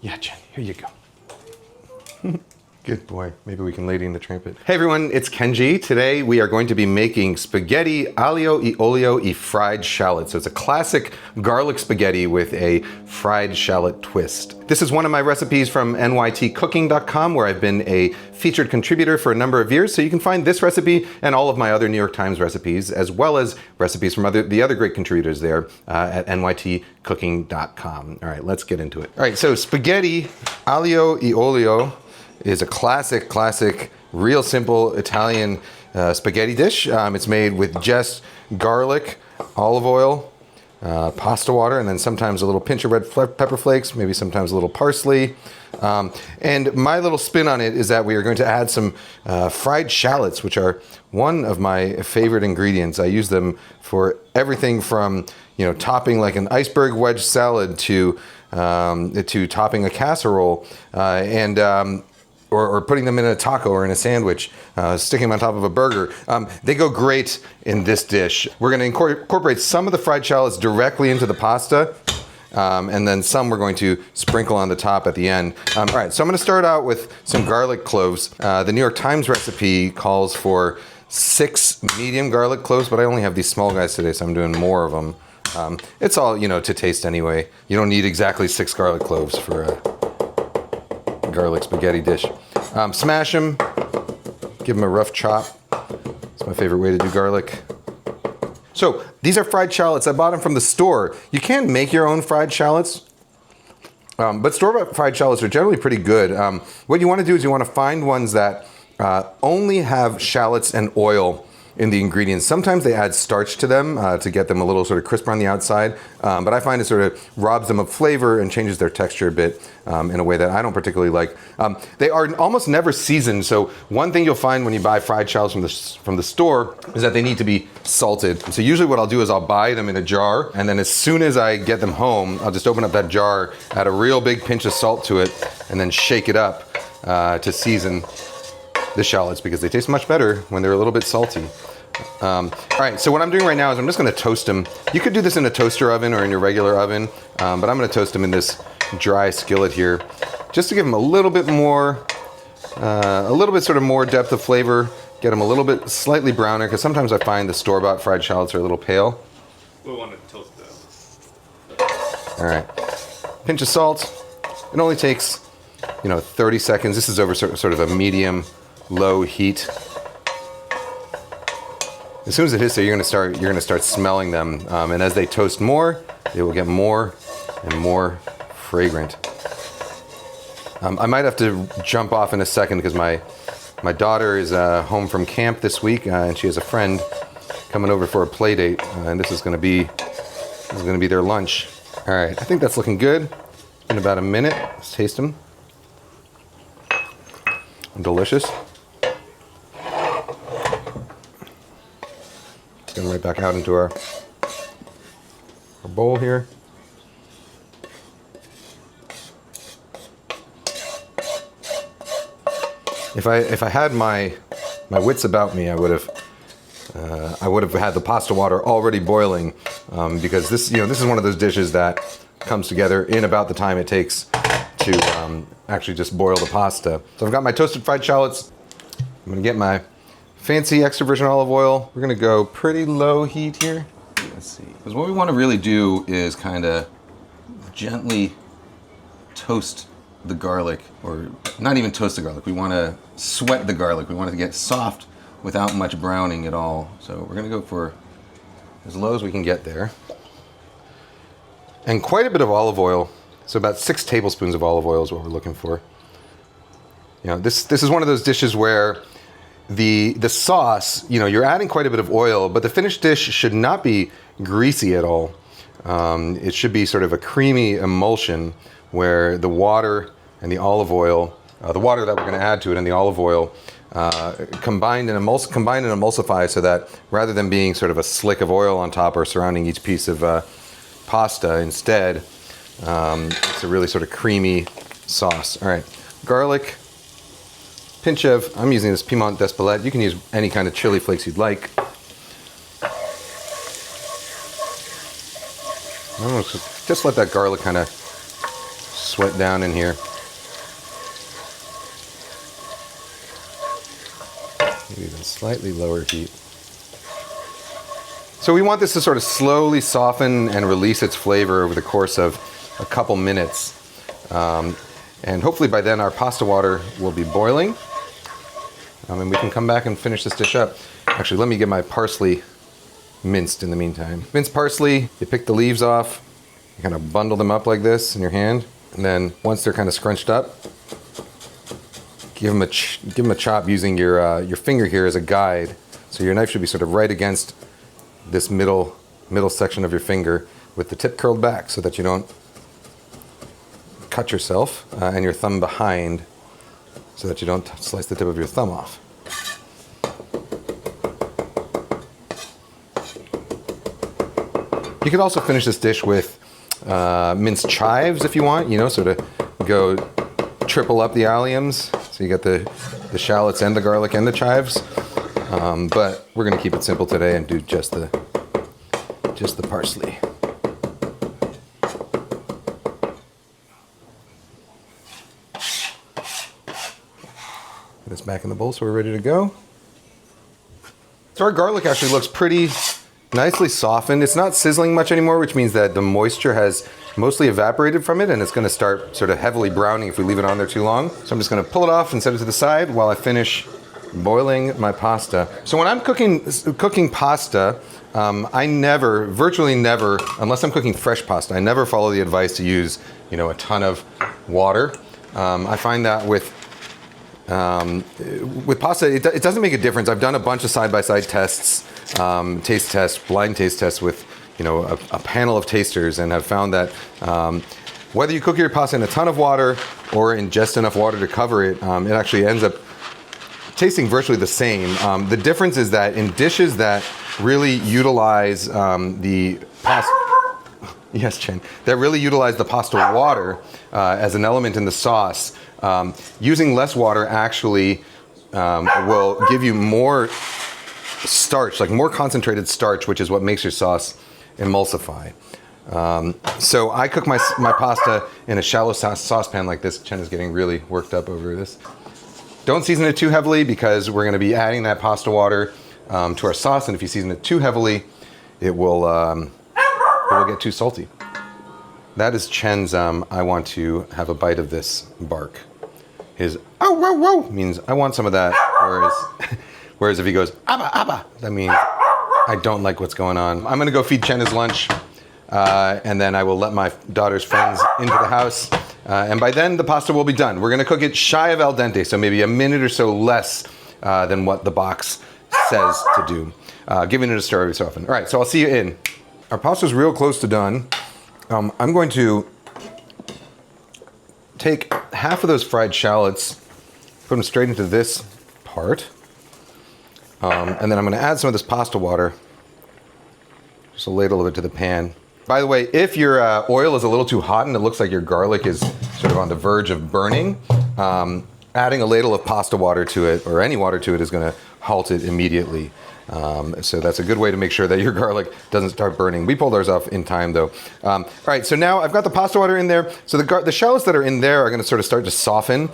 Yeah, Jen, here you go. Good boy. Maybe we can Lady in the Trumpet. Hey everyone, it's Kenji. Today we are going to be making spaghetti aglio e olio e fried shallots. So it's a classic garlic spaghetti with a fried shallot twist. This is one of my recipes from nytcooking.com, where I've been a featured contributor for a number of years. So you can find this recipe and all of my other New York Times recipes, as well as recipes from the other great contributors there at nytcooking.com. All right, let's get into it. All right, so spaghetti aglio e olio is a classic, real simple Italian spaghetti dish. It's made with just garlic, olive oil, pasta water, and then sometimes a little pinch of red pepper flakes, maybe sometimes a little parsley. And my little spin on it is that we are going to add some fried shallots, which are one of my favorite ingredients. I use them for everything from, topping like an iceberg wedge salad to topping a casserole, or putting them in a taco or in a sandwich, sticking them on top of a burger. They go great in this dish. We're gonna incorporate some of the fried shallots directly into the pasta, and then some we're going to sprinkle on the top at the end. All right, so I'm gonna start out with some garlic cloves. The New York Times recipe calls for 6 medium garlic cloves, but I only have these small guys today, so I'm doing more of them. It's all, to taste anyway. You don't need exactly 6 garlic cloves for a garlic spaghetti dish. Smash them, give them a rough chop. It's my favorite way to do garlic. So these are fried shallots. I bought them from the store. You can make your own fried shallots, but store-bought fried shallots are generally pretty good. What you want to do is you want to find ones that only have shallots and oil in the ingredients. Sometimes they add starch to them to get them a little sort of crisper on the outside, but I find it sort of robs them of flavor and changes their texture a bit in a way that I don't particularly like. They are almost never seasoned, so one thing you'll find when you buy fried shallots from the store is that they need to be salted. So usually what I'll do is I'll buy them in a jar, and then as soon as I get them home, I'll just open up that jar, add a real big pinch of salt to it, and then shake it up to season the shallots, because they taste much better when they're a little bit salty. All right, so what I'm doing right now is I'm just going to toast them. You could do this in a toaster oven or in your regular oven, but I'm going to toast them in this dry skillet here, just to give them a little bit more, sort of more depth of flavor, get them a little bit slightly browner, because sometimes I find the store-bought fried shallots are a little pale. We'll want to toast them. All right, pinch of salt. It only takes, 30 seconds. This is over sort of a medium-low heat. As soon as it hits there, you're gonna start smelling them, and as they toast more, they will get more and more fragrant. I might have to jump off in a second because my daughter is home from camp this week, and she has a friend coming over for a play date, and this is gonna be their lunch. All right, I think that's looking good. It's been about a minute. Let's taste them. Delicious. Going right back out into our bowl here. If I had my wits about me, I would have had the pasta water already boiling, because this is one of those dishes that comes together in about the time it takes to actually just boil the pasta. So I've got my toasted fried shallots. I'm gonna get my fancy extra virgin olive oil. We're gonna go pretty low heat here. Let's see. Because what we want to really do is kind of gently toast the garlic, or not even toast the garlic. We want to sweat the garlic. We want it to get soft without much browning at all. So we're gonna go for as low as we can get there. And quite a bit of olive oil. So about 6 tablespoons of olive oil is what we're looking for. This is one of those dishes where the sauce, you're adding quite a bit of oil, but the finished dish should not be greasy at all. It should be sort of a creamy emulsion where the water and the olive oil, the water that we're going to add to it and the olive oil, combine and emulsify, so that rather than being sort of a slick of oil on top or surrounding each piece of pasta, instead, it's a really sort of creamy sauce. All right, garlic. Pinch of, I'm using this Piedmont d'Espelette. You can use any kind of chili flakes you'd like. Just let that garlic kind of sweat down in here. Maybe even slightly lower heat. So we want this to sort of slowly soften and release its flavor over the course of a couple minutes. And hopefully by then our pasta water will be boiling. And we can come back and finish this dish up. Actually, let me get my parsley minced in the meantime. Minced parsley, you pick the leaves off, you kind of bundle them up like this in your hand. And then once they're kind of scrunched up, give them a chop using your finger here as a guide. So your knife should be sort of right against this middle section of your finger with the tip curled back so that you don't cut yourself, and your thumb behind so that you don't slice the tip of your thumb off. You could also finish this dish with minced chives if you want, sort of go triple up the alliums. So you got the shallots and the garlic and the chives. But we're going to keep it simple today and do just the parsley. Put this back in the bowl so we're ready to go. So our garlic actually looks pretty nicely softened. It's not sizzling much anymore, which means that the moisture has mostly evaporated from it, and it's going to start sort of heavily browning if we leave it on there too long. So I'm just going to pull it off and set it to the side while I finish boiling my pasta. So when I'm cooking pasta, I virtually never, unless I'm cooking fresh pasta, I never follow the advice to use, a ton of water. I find that with pasta, it doesn't make a difference. I've done a bunch of side-by-side tests, taste tests, blind taste tests with, a panel of tasters, and have found that whether you cook your pasta in a ton of water or in just enough water to cover it, it actually ends up tasting virtually the same. The difference is that in dishes that really utilize the pasta, yes, Chen, that really utilize the pasta water as an element in the sauce, using less water actually will give you more starch, like more concentrated starch, which is what makes your sauce emulsify. So I cook my pasta in a shallow saucepan like this. Chen is getting really worked up over this. Don't season it too heavily because we're going to be adding that pasta water to our sauce, and if you season it too heavily, it will get too salty. That is Chen's I want to have a bite of this bark. His "oh, whoa, whoa" means I want some of that, whereas if he goes "abba, abba," that means I don't like what's going on. I'm going to go feed Chen his lunch, and then I will let my daughter's friends into the house. And by then, the pasta will be done. We're going to cook it shy of al dente, so maybe a minute or so less than what the box says to do. Giving it a stir every so often. All right, so I'll see you in. Our pasta's real close to done. I'm going to take half of those fried shallots, put them straight into this part, and then I'm going to add some of this pasta water, just a ladle of it to the pan. By the way, if your oil is a little too hot and it looks like your garlic is sort of on the verge of burning, adding a ladle of pasta water to it, or any water to it, is going to halt it immediately. So that's a good way to make sure that your garlic doesn't start burning. We pulled ours off in time, though. All right, so now I've got the pasta water in there. So the shallots that are in there are going to sort of start to soften,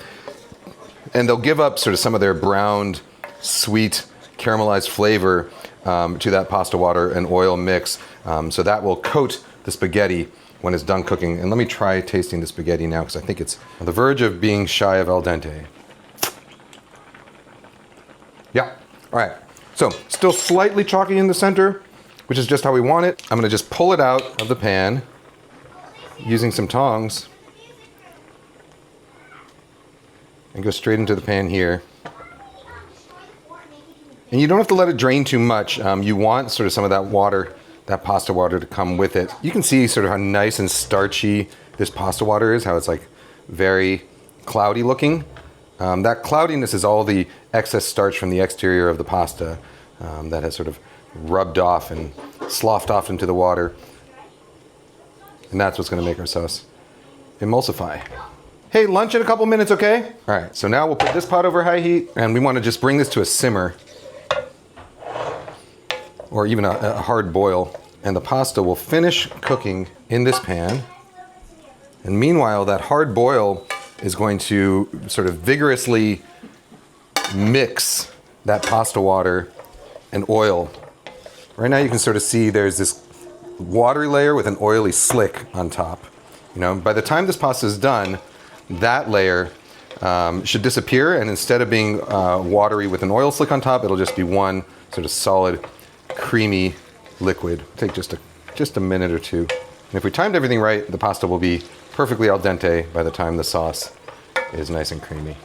and they'll give up sort of some of their browned, sweet, caramelized flavor to that pasta water and oil mix. So that will coat the spaghetti when it's done cooking. And let me try tasting the spaghetti now, because I think it's on the verge of being shy of al dente. Yeah, all right. So still slightly chalky in the center, which is just how we want it. I'm gonna just pull it out of the pan using some tongs and go straight into the pan here. And you don't have to let it drain too much. You want sort of some of that water, that pasta water, to come with it. You can see sort of how nice and starchy this pasta water is, how it's like very cloudy looking. That cloudiness is all the excess starch from the exterior of the pasta that has sort of rubbed off and sloughed off into the water. And that's what's going to make our sauce emulsify. Hey, lunch in a couple minutes, okay? All right, so now we'll put this pot over high heat, and we want to just bring this to a simmer, or even a hard boil. And the pasta will finish cooking in this pan And meanwhile, that hard boil is going to sort of vigorously mix that pasta water and oil. Right now you can sort of see there's this watery layer with an oily slick on top. You know, by the time this pasta is done, that layer should disappear, and instead of being watery with an oil slick on top, it'll just be one sort of solid, creamy liquid. Take just a minute or two. And if we timed everything right, the pasta will be perfectly al dente by the time the sauce is nice and creamy.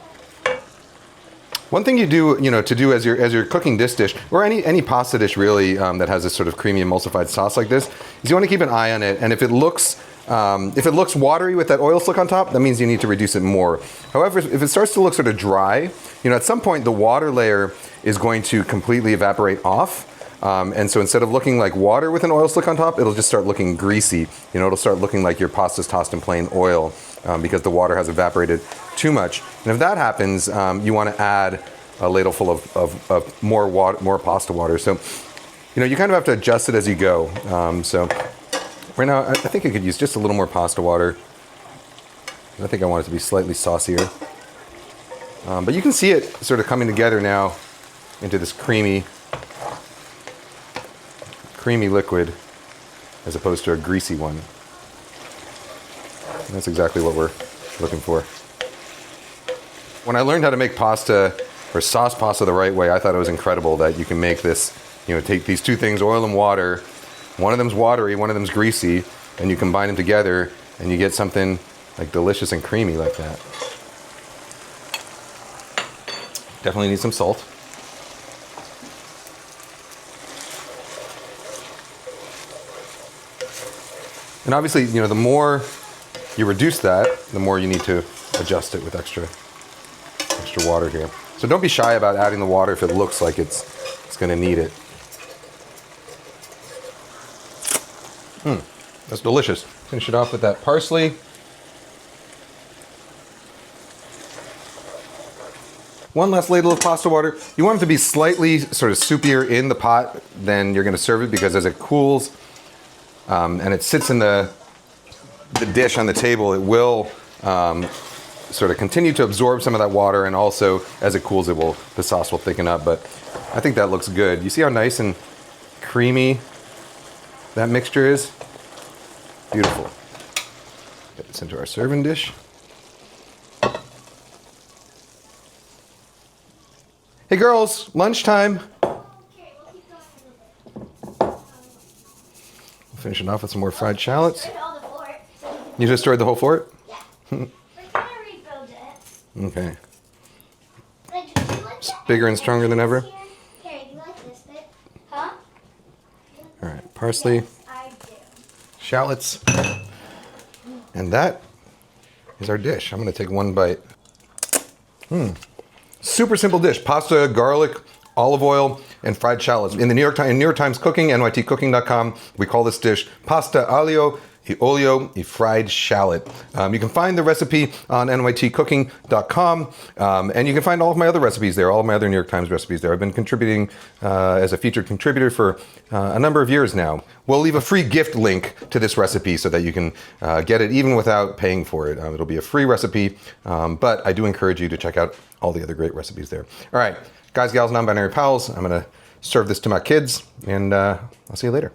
One thing you do, to do as you're cooking this dish, or any pasta dish really that has this sort of creamy emulsified sauce like this, is you want to keep an eye on it. And if it looks watery with that oil slick on top, that means you need to reduce it more. However, if it starts to look sort of dry, at some point the water layer is going to completely evaporate off. And so instead of looking like water with an oil slick on top, it'll just start looking greasy. It'll start looking like your pasta's tossed in plain oil because the water has evaporated too much. And if that happens, you want to add a ladle full of more pasta water. So, you kind of have to adjust it as you go. So right now, I think I could use just a little more pasta water. I think I want it to be slightly saucier. But you can see it sort of coming together now into this creamy liquid as opposed to a greasy one. And that's exactly what we're looking for. When I learned how to make pasta or sauce pasta the right way, I thought it was incredible that you can make this, take these two things, oil and water. One of them's watery, one of them's greasy, and you combine them together and you get something like delicious and creamy like that. Definitely need some salt. And obviously, the more you reduce that, the more you need to adjust it with extra water here. So don't be shy about adding the water if it looks like it's going to need it. That's delicious. Finish it off with that parsley. One last ladle of pasta water. You want it to be slightly sort of soupier in the pot than you're going to serve it, because as it cools and it sits in the dish on the table, it will sort of continue to absorb some of that water, and also as it cools, the sauce will thicken up. But I think that looks good. You see how nice and creamy that mixture is? Beautiful. Get this into our serving dish. Hey girls, lunchtime. Finish it off with some more fried shallots. You just destroyed the whole fort? Yeah. We're gonna rebuild it. Okay. It's bigger and stronger than ever? Here, you like this bit? Huh? All right, parsley, Yes, I do. shallots, and that is our dish. I'm gonna take one bite. Super simple dish: pasta, garlic, olive oil, and fried shallots. In the New York Times Cooking, nytcooking.com, we call this dish pasta aglio e olio e fried shallot. You can find the recipe on nytcooking.com, and you can find all of my other recipes there, all of my other New York Times recipes there. I've been contributing as a featured contributor for a number of years now. We'll leave a free gift link to this recipe so that you can get it even without paying for it. It'll be a free recipe, but I do encourage you to check out all the other great recipes there. All right, guys, gals, non-binary pals, I'm gonna serve this to my kids, and I'll see you later.